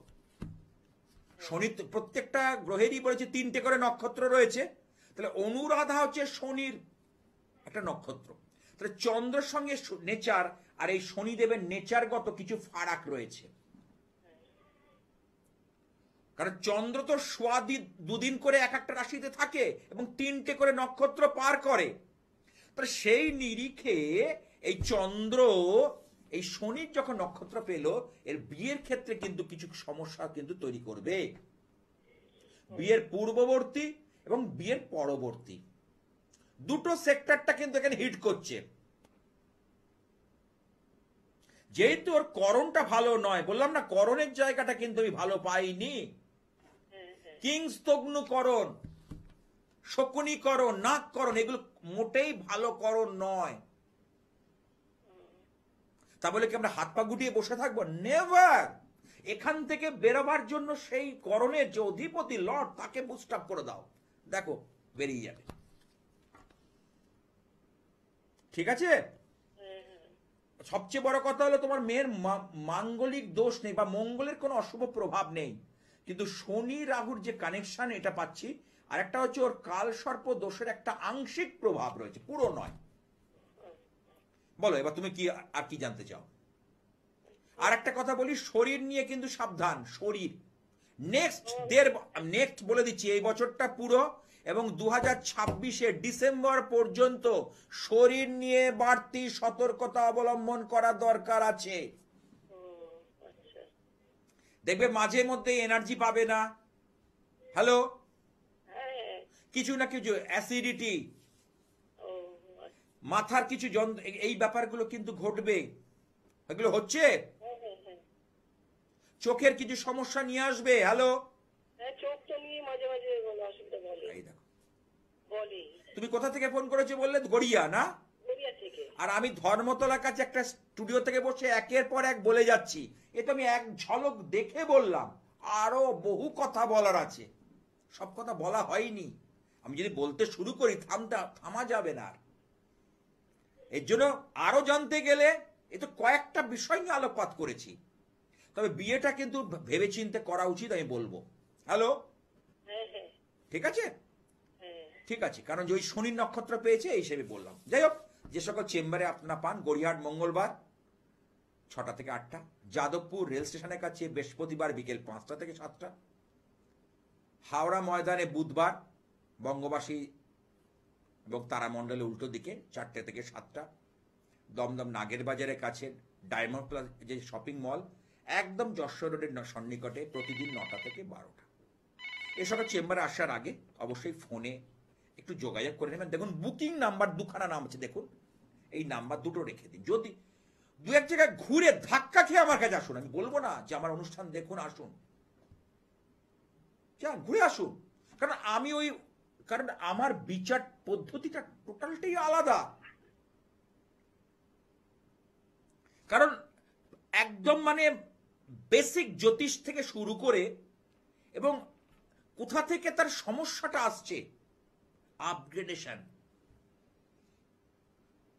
শনি প্রত্যেকটা গ্রহেরই বলেছে 3টে করে নক্ষত্র রয়েছে, তাহলে অনুরাধা হচ্ছে শনির একটা নক্ষত্র। তাহলে চন্দ্রের সঙ্গে নেচার আর এই শনিদেবের নেচারগত কিছু ফারাক রয়েছে। কারণ চন্দ্র তো দুদিন করে এক একটা রাশিতে থাকে এবং 3টে করে নক্ষত্র পার করে। তাহলে সেই নিরিখে এই চন্দ্র এই শনির যখন নক্ষত্র পেল, এর বিয়ের ক্ষেত্রে কিন্তু কিছু সমস্যা কিন্তু তৈরি করবে। বিয়ের পূর্ববর্তী এবং বিয়ের পরবর্তী দুটো সেক্টরটা কিন্তু এখানে হিট করছে। যেহেতু ওর করণটা ভালো নয়, বললাম না করণের জায়গাটা কিন্তু আমি ভালো পাইনি। কিংস্তগ্নুকরণ, শকুনিকরণ, নাগকরণ, এগুলো মোটেই ভালো করণ নয়। তা বলে কি আমরা হাত পা গুটিয়ে বসে থাকবো? নেভার। এখান থেকে বেরোবার জন্য সেই করণের যে অধিপতি লর্ড, তাকে বুস্ট আপ করে দাও, দেখো বেরিয়ে যাবে। ঠিক আছে? সবচেয়ে বড় কথা হলো তোমার মেয়ের মাঙ্গলিক দোষ নেই বা মঙ্গলের কোনো অশুভ প্রভাব নেই, কিন্তু শনি রাহুর যে কানেকশন এটা পাচ্ছি, আর একটা হচ্ছে ওর কাল সর্প দোষের একটা আংশিক প্রভাব রয়েছে, পুরো নয়। বলো এবার তুমি কি আর কি জানতে চাও? আর একটা কথা বলি, শরীর নিয়ে কিন্তু সাবধান। শরীর নেক্সট বলে দিচ্ছি, এই বছরটা পুরো এবং 2026 ডিসেম্বর পর্যন্ত শরীর নিয়ে বাড়তি সতর্কতা অবলম্বন করা দরকার আছে। দেখবে মাঝে মধ্যে এনার্জি পাবে না, হ্যালো, কিছু না কিছু অ্যাসিডিটি, মাথার কিছু যন্ত্র, এই ব্যাপারগুলো কিন্তু ঘটবে। এগুলো হচ্ছে, চোখের কিছু সমস্যা নিয়ে আসবে। হ্যালো,
চোখটা নিয়ে মাঝে মাঝে অসুবিধা বলে।
এই দেখো, তুমি কোথা থেকে ফোন করেছো বললে? গড়িয়া না? আর আমি ধর্মতলার কাছে একটা স্টুডিও থেকে বসে একের পর এক বলে যাচ্ছি, এ তো আমি এক ঝলক দেখে বললাম, আরো বহু কথা বলার আছে, সব কথা বলা হয়নি। আমি যদি বলতে শুরু করি থামা যাবে না। এর জন্য আরো জানতে গেলে এ তো কয়েকটা বিষয় নিয়ে আলোকপাত করেছি, তবে বিয়েটা কিন্তু ভেবেচিন্তে করা উচিত আমি বলবো। হ্যালো, ঠিক আছে? ঠিক আছে, কারণ যে ওই শনির নক্ষত্র পেয়েছে এই হিসেবে বললাম। যাই হোক, যে সকল চেম্বারে আপনারা পান, গড়িয়াহাট মঙ্গলবার 6টা থেকে 8টা, যাদবপুর রেল স্টেশনের কাছে বৃহস্পতিবার বিকেল 5টা থেকে 7টা, হাওড়া ময়দানে বুধবার বঙ্গবাসী এবং তারামণ্ডলের উল্টো দিকে 4টে থেকে 7টা, দমদম নাগের বাজারের কাছে ডায়মন্ড প্লাস যে শপিং মল একদম যশোর রোডের সন্নিকটে প্রতিদিন 9টা থেকে 12টা। এসব চেম্বারে আসার আগে অবশ্যই ফোনে একটু যোগাযোগ করে নেবেন। দেখুন বুকিং নাম্বার 2খানা নাম আছে, দেখুন এই নাম্বার দুটো রেখে দিন। যদি দু এক জায়গায় ঘুরে ধাক্কা খেয়ে আমার কাছে আসুন, আমি বলবো না যে আমার অনুষ্ঠান দেখুন, আসুন, যান ঘুরে আসুন, কারণ আমার বিচার পদ্ধতিটা টোটালটাই আলাদা। কারণ একদম মানে বেসিক জ্যোতিষ থেকে শুরু করে এবং কোথা থেকে তার সমস্যাটা আসছে, আপগ্রেডেশন,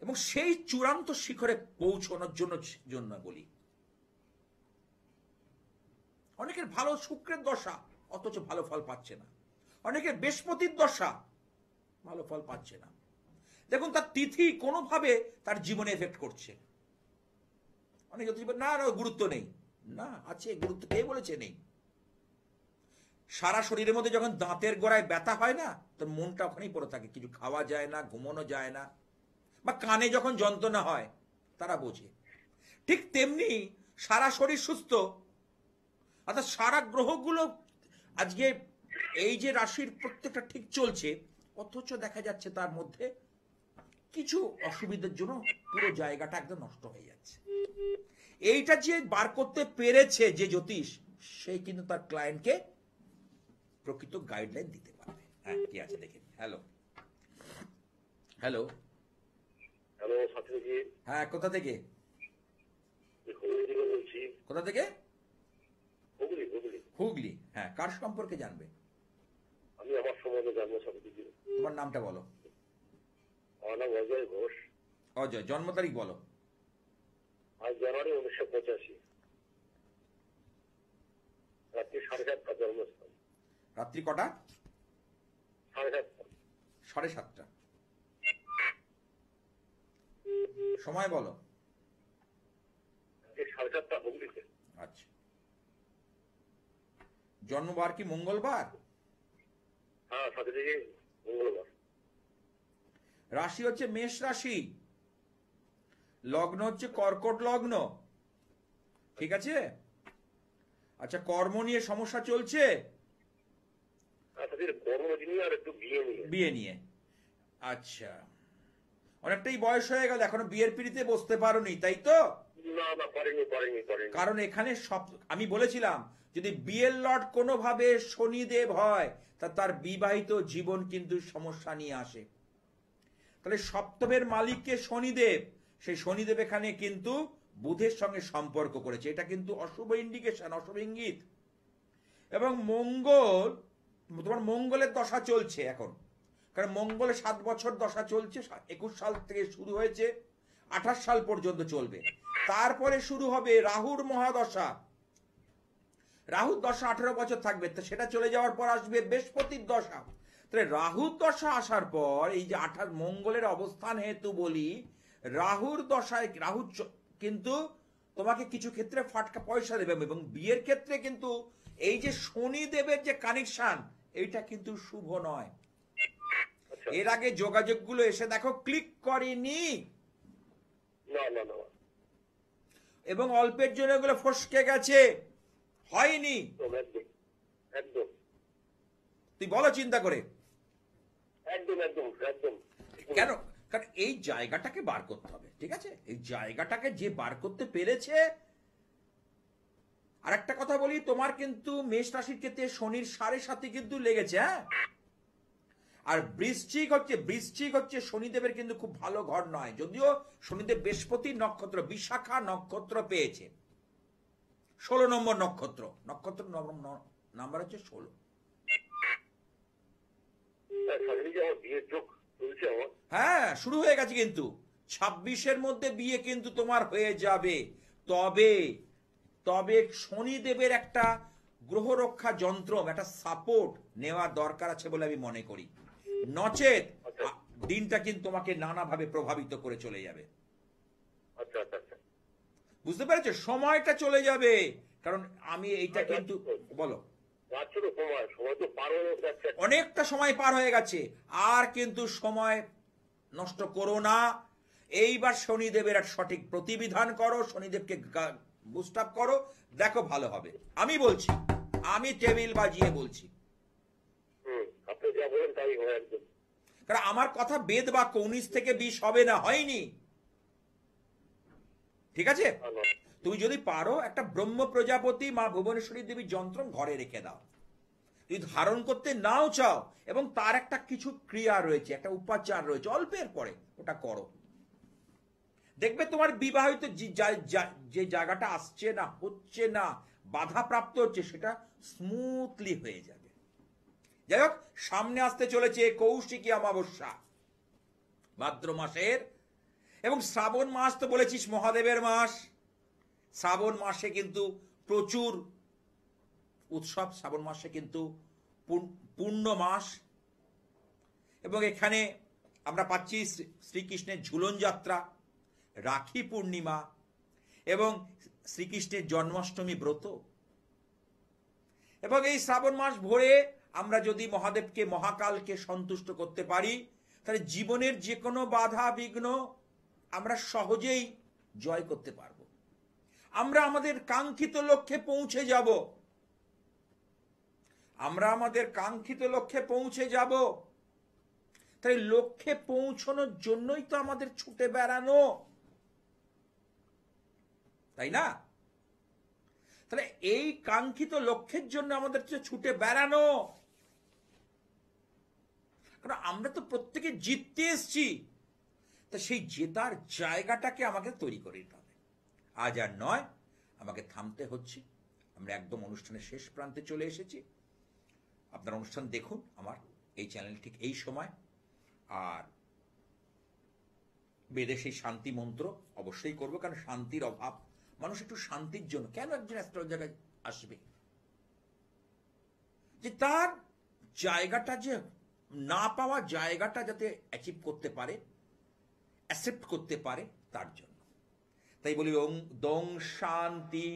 এবং সেই চূড়ান্ত শিখরে পৌঁছানোর জন্য বলি। অনেকের ভালো শুক্রের দশা, অথচ ভালো ফল পাচ্ছে না। অনেকের বৃহস্পতির দশা, ভালো ফল পাচ্ছে না। দেখুন তার তিথি কোনোভাবে তার জীবনে এফেক্ট করছে। অনেকে না গুরুত্ব নেই, না আছে গুরুত্ব, কে বলেছে নেই? সারা শরীরের মধ্যে যখন দাঁতের গোড়ায় ব্যথা হয় না, তোর মনটা ওখানেই পড়ে থাকে, কিছু খাওয়া যায় না, ঘুমানো যায় না, বা কানে যখন যন্ত্রণা হয়, তারা বোঝে। ঠিক তেমনি সারা শরীর সুস্থ, অর্থাৎ সারা গ্রহগুলো আজকে এই যে রাশির প্রত্যেকটা ঠিক চলছে, অথচ দেখা যাচ্ছে তার মধ্যে কিছু অসুবিধার জন্য পুরো জায়গাটা একদম নষ্ট হয়ে যাচ্ছে। এইটা যে বার করতে পেরেছে যে জ্যোতিষ, সেই কিন্তু তার ক্লায়েন্টকে প্রকৃত গাইডলাইন দিতে পারবে। হ্যাঁ, কি আছে দেখেন। হ্যালো, হ্যালো,
হ্যালো সাথীজি।
হ্যাঁ, কোথা থেকে?
বলছি।
কোথা থেকে?
হুগলি। হুগলি।
হুগলি, হ্যাঁ, কার সম্পর্কে জানবে?
আমি আমার সম্বন্ধে জানবো সাথীজি।
তোমার নামটা বলো।
আমার নাম অজয় ঘোষ।
অজয়, জন্ম তারিখ বলো।
আজ জানুয়ারি 1985, রাত্রি 7:30 জন্মস্থান।
রাত্রি কটা?
7:30।
7:30। সময় বলো।
7:30 হুগলিতে।
আচ্ছা, জন্মবার কি মঙ্গলবার?
হ্যাঁ সাথীজি, মঙ্গলবার।
রাশি হচ্ছে মেষ রাশি, লগ্ন হচ্ছে কর্কট লগ্ন, ঠিক আছে? আচ্ছা, কর্ম নিয়ে সমস্যা চলছে?
কর্ম নিয়ে আর একটু বিয়ে নিয়ে।
বিয়ে নিয়ে, আচ্ছা। অনেকটাই বয়স হয়ে গেল, এখনো বিয়ের পিড়িতে বসতে পারোনি, তাই তো?
না, পারিনি।
কারণ এখানে সব আমি বলেছিলাম, যদি বিয়ের লর্ড কোনোভাবে শনিদেব হয়, তার বিবাহিত জীবন কিন্তু সমস্যা নিয়ে আসে। তাহলে সপ্তমের মালিককে শনিদেব, সেই শনিদেব এখানে কিন্তু বুধের সঙ্গে সম্পর্ক করেছে, এটা কিন্তু অশুভ ইন্ডিকেশন, অশুভ ইঙ্গিত। এবং মঙ্গল, তোমার মঙ্গলের দশা চলছে এখন, কারণ মঙ্গলে 7 বছর দশা চলছে, 21 সাল থেকে শুরু হয়েছে, 28 সাল পর্যন্ত চলবে। তারপরে শুরু হবে রাহুর মহাদশা। রাহুর দশা 18 বছর থাকবে, তো সেটা চলে যাওয়ার পর আসবে বৃহস্পতির দশা। তাহলে রাহুর দশা আসার পর এই যে 28 মঙ্গলের অবস্থান হেতু বলি, রাহুর দশায় রাহু কিন্তু তোমাকে কিছু ক্ষেত্রে ফাটকা পয়সা দেবে, এবং বিয়ের ক্ষেত্রে কিন্তু এই যে শনি দেবের যে কানেকশন, এইটা কিন্তু শুভ নয়।
আচ্ছা।
এর আগে যোগাযোগগুলো এসে দেখো ক্লিক করেনি,
না না না,
এবং অল্পের জন্য এগুলো ফসকে গেছে, হয়নি।
একদম একদম একদম
তুই বলো চিন্তা করে
একদম একদম একদম।
কেন? কারণ এই জায়গাটাকে বার করতে হবে, ঠিক আছে? এই জায়গাটাকে যে বার করতে পেরেছে। আর একটা কথা বলি, তোমার কিন্তু মেষ রাশির ক্ষেত্রে শনির 7.5 কিন্তু লেগেছে, হ্যাঁ। আর বৃশ্চিক হচ্ছে শনিদেবের কিন্তু খুব ভালো ঘর নয়, যদিও শনিদেব বৃহস্পতি নক্ষত্র বিশাখা নক্ষত্র পেয়েছে, 16 নম্বর নক্ষত্র নাম্বার হচ্ছে 16।
সামনে যে আমার বিয়ের যোগ চলছে আমার।
হ্যাঁ, শুরু হয়ে গেছে কিন্তু 26-এর মধ্যে বিয়ে কিন্তু তোমার হয়ে যাবে। তবে তবে শনিদেবের একটা গ্রহ রক্ষা যন্ত্র, একটা সাপোর্ট নেওয়া দরকার আছে বলে আমি মনে করি, নচেত দিনটা কিন্তু তোমাকে নানাভাবে প্রভাবিত করে চলে যাবে।
আচ্ছা আচ্ছা আচ্ছা।
বুঝতে পেরেছো? সময়টা চলে যাবে, কারণ আমি এইটা কিন্তু বলো,
যাচ্ছে তো সময়, সময় তো পার হয়ে যাচ্ছে।
অনেকটা সময় পার হয়ে গেছে, আর কিন্তু সময় নষ্ট করো না। এইবার শনিদেবের এক সঠিক প্রতিবিধান করো, শনিদেবকে বুস্ট আপ করো, দেখো ভালো হবে। আমি বলছি, আমি টেবিল বাজিয়ে বলছি,
আপনি যা বলেন তাই হয় একদম।
কারণ আমার কথা বেদ বাক্য, 19 থেকে 20 হবে না, হয়নি, ঠিক আছে? তুমি যদি পারো একটা ব্রহ্ম প্রজাপতি মা ভুবনেশ্বরী দেবী যন্ত্র ঘরে রেখে দাও, যদি ধারণ করতে নাও চাও, এবং তার একটা কিছু ক্রিয়া রয়েছে, একটা উপাচার রয়েছে, অল্পের পরে ওটা করো, দেখবে তোমার বিবাহিত যে জায়গাটা আসছে না, হচ্ছে না, বাধা প্রাপ্ত হচ্ছে, সেটা স্মুথলি হয়ে যাবে। যাই হোক, সামনে আসতে চলেছে কৌশিকী অমাবস্যা ভাদ্র মাসের, এবং শ্রাবণ মাস তো বলেছিস মহাদেবের মাস। শ্রাবণ মাসে কিন্তু প্রচুর উৎসব, শ্রাবণ মাসে কিন্তু পূর্ণ মাস, এবং এখানে আমরা পাচ্ছি শ্রীকৃষ্ণের ঝুলন যাত্রা, রাখি পূর্ণিমা, এবং শ্রীকৃষ্ণের জন্মাষ্টমী ব্রত। এবং এই শ্রাবণ মাস ভরে আমরা যদি মহাদেবকে, মহাকালকে সন্তুষ্ট করতে পারি, তাহলে জীবনের যে কোনো বাধা বিঘ্ন আমরা সহজেই জয় করতে পারবো, আমরা আমাদের কাঙ্ক্ষিত লক্ষ্যে পৌঁছে যাব, আমরা আমাদের কাঙ্ক্ষিত লক্ষ্যে পৌঁছে যাব। তাই লক্ষ্যে পৌঁছানোর জন্যই তো আমাদের ছুটে বেড়ানো, তাই না? তাহলে এই কাঙ্ক্ষিত লক্ষ্যের জন্য আমাদের ছুটে বেড়ানো, কারণ আমরা তো প্রত্যেকে জিততে এসছি, তা সেই জেতার জায়গাটাকে আমাকে তৈরি করে দিতে হবে। আজ আর নয়, আমাকে থামতে হচ্ছে। আমরা একদম অনুষ্ঠানের শেষ প্রান্তে চলে এসেছি। আপনার অনুষ্ঠান দেখুন আমার এই চ্যানেল ঠিক এই সময়, আর বেদে সেই শান্তি মন্ত্র অবশ্যই করবো, কারণ শান্তির অভাব, মানুষ একটু শান্তির জন্য কেন একজন অ্যাস্ট্রোলজার আসবে, যে তার জায়গাটা, যে না পাওয়া জায়গাটা যাতে অ্যাচিভ করতে পারে, অ্যাকসেপ্ট করতে পারে, তার জন্য। তাই বলি ওং দং শান্তি,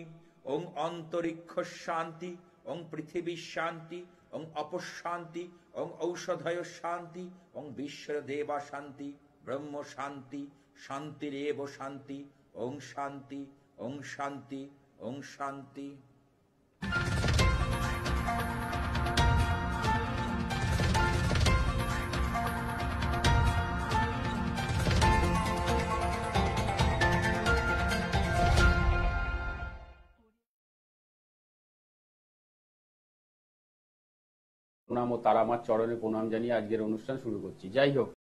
ওং অন্তরিক্ষ শান্তি, ওং পৃথিবী শান্তি, ওং অপশান্তি, ওং ঔষধয় শান্তি, ওং বিশ্বর দেবা শান্তি, ব্রহ্ম শান্তি, শান্তিরেব শান্তি, ওং শান্তি, ওং শান্তি, ওং শান্তি।
প্রণাম ও তারা মার চরণে প্রণাম জানিয়ে আজকের অনুষ্ঠান শুরু করছি। যাই হোক,